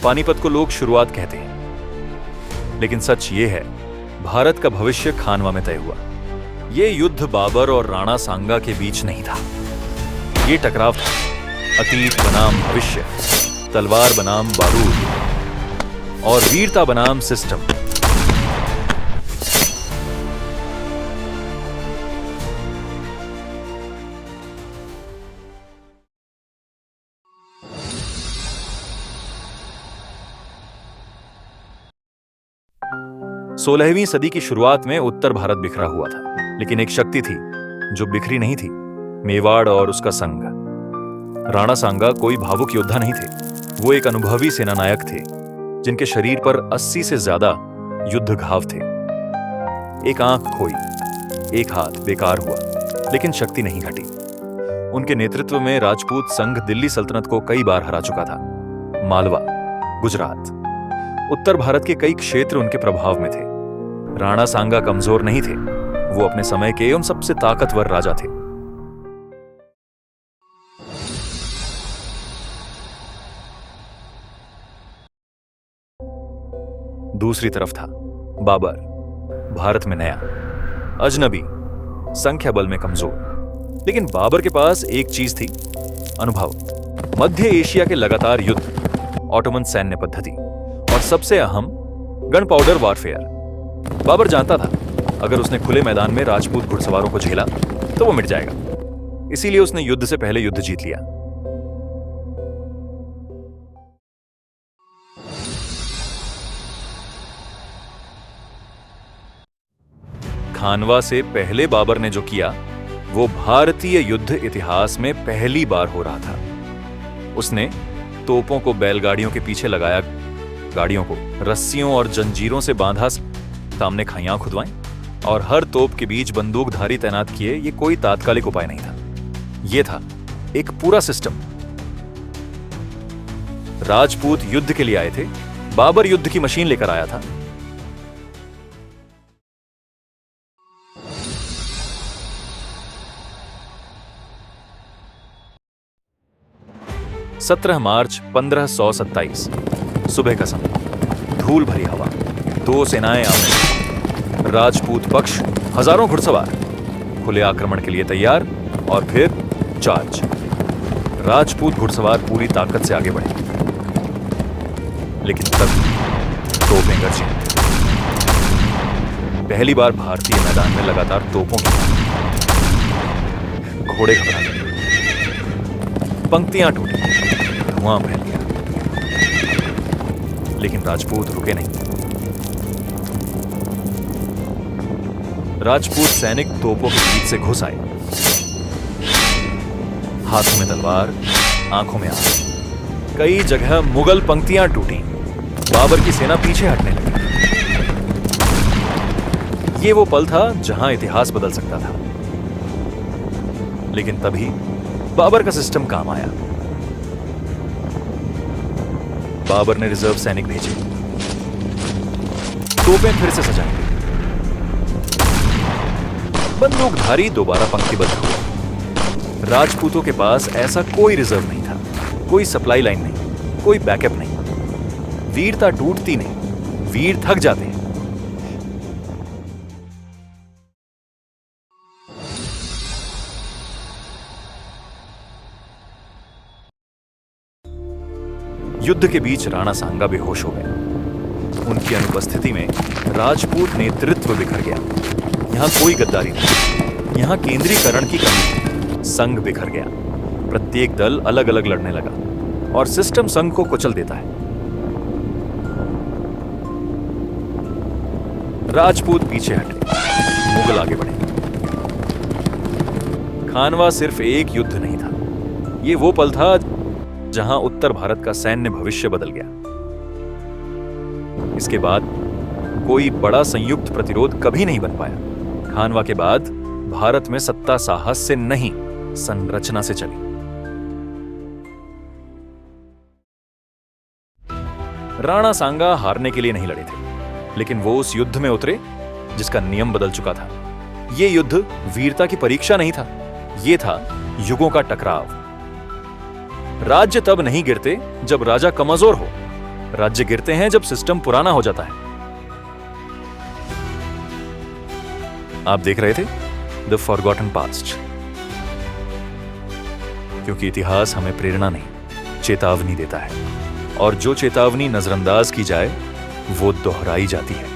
पानीपत को लोग शुरुआत कहते हैं, लेकिन सच ये है, भारत का भविष्य खानवा में तय हुआ। ये युद्ध बाबर और राणा सांगा के बीच नहीं था। ये टकराव था अतीत बनाम भविष्य, तलवार बनाम बारूद और वीरता बनाम सिस्टम। सोलहवीं सदी की शुरुआत में उत्तर भारत बिखरा हुआ था, लेकिन एक शक्ति थी जो बिखरी नहीं थी, मेवाड़ और उसका संग। राणा सांगा कोई भावुक योद्धा नहीं थे, वो एक अनुभवी सेनानायक थे जिनके शरीर पर 80 से ज्यादा युद्ध घाव थे। एक आंख खोई, एक हाथ बेकार हुआ, लेकिन शक्ति नहीं घटी। उनके नेतृत्व में राजपूत संघ दिल्ली सल्तनत को कई बार हरा चुका था। मालवा, गुजरात, उत्तर भारत के कई क्षेत्र उनके प्रभाव में थे। राणा सांगा कमजोर नहीं थे, वो अपने समय के एवं सबसे ताकतवर राजा थे। दूसरी तरफ था बाबर, भारत में नया, अजनबी, संख्या बल में कमजोर। लेकिन बाबर के पास एक चीज थी, अनुभव। मध्य एशिया के लगातार युद्ध, ऑटोमन सैन्य पद्धति और सबसे अहम गन पाउडर वॉरफेयर। बाबर जानता था अगर उसने खुले मैदान में राजपूत घुड़सवारों को झेला तो वो मिट जाएगा। इसीलिए उसने युद्ध से पहले युद्ध जीत लिया। खानवा से पहले बाबर ने जो किया वो भारतीय युद्ध इतिहास में पहली बार हो रहा था। उसने तोपों को बैलगाड़ियों के पीछे लगाया, गाड़ियों को रस्सियों और जंजीरों से बांधा, सामने खाइयां खुदवाएं और हर तोप के बीच बंदूकधारी तैनात किए। ये कोई तात्कालिक उपाय नहीं था, ये था एक पूरा सिस्टम। राजपूत युद्ध के लिए आए थे, बाबर युद्ध की मशीन लेकर आया था। सत्रह मार्च 1527 सुबह का समय, धूल भरी हवा, दो सेनाएं आमने, राजपूत पक्ष हजारों घुड़सवार खुले आक्रमण के लिए तैयार और फिर चार्ज। राजपूत घुड़सवार पूरी ताकत से आगे बढ़े, लेकिन तब तोपें गरजी। पहली बार भारतीय मैदान में लगातार तोपों की घोड़े घबरा गए, पंक्तियां टूटी, धुआं फैल गया, लेकिन राजपूत रुके नहीं। राजपूत सैनिक तोपों के बीच से घुस आए, हाथों में तलवार, आंखों में आग। कई जगह मुगल पंक्तियां टूटी, बाबर की सेना पीछे हटने लगी। ये वो पल था जहां इतिहास बदल सकता था। लेकिन तभी बाबर का सिस्टम काम आया। बाबर ने रिजर्व सैनिक भेजे, तोपें फिर से सजाई, बंदूकधारी दोबारा पंक्तिबद्ध हुए। राजपूतों के पास ऐसा कोई रिजर्व नहीं था, कोई सप्लाई लाइन नहीं, कोई बैकअप नहीं। वीरता टूटती नहीं, वीर थक जाते हैं। युद्ध के बीच राणा सांगा बेहोश हो गए। उनकी अनुपस्थिति में राजपूत नेतृत्व बिखर गया। यहां कोई गद्दारी नहीं, यहां केंद्रीकरण की कमी थी। संघ बिखर गया, प्रत्येक दल अलग अलग लड़ने लगा और सिस्टम संघ को कुचल देता है। राजपूत पीछे हटे, मुगल आगे बढ़े। खानवा सिर्फ एक युद्ध नहीं था, ये वो पल था जहां उत्तर भारत का सैन्य भविष्य बदल गया। इसके बाद कोई बड़ा संयुक्त प्रतिरोध कभी नहीं बन पाया। खानवा के बाद भारत में सत्ता साहस से नहीं, संरचना से चली। राणा सांगा हारने के लिए नहीं लड़े थे, लेकिन वो उस युद्ध में उतरे जिसका नियम बदल चुका था। यह युद्ध वीरता की परीक्षा नहीं था, यह था युगों का टकराव। राज्य तब नहीं गिरते जब राजा कमजोर हो, राज्य गिरते हैं जब सिस्टम पुराना हो जाता है। आप देख रहे थे द फॉरगॉटन पास्ट, क्योंकि इतिहास हमें प्रेरणा नहीं, चेतावनी देता है, और जो चेतावनी नजरअंदाज की जाए वो दोहराई जाती है।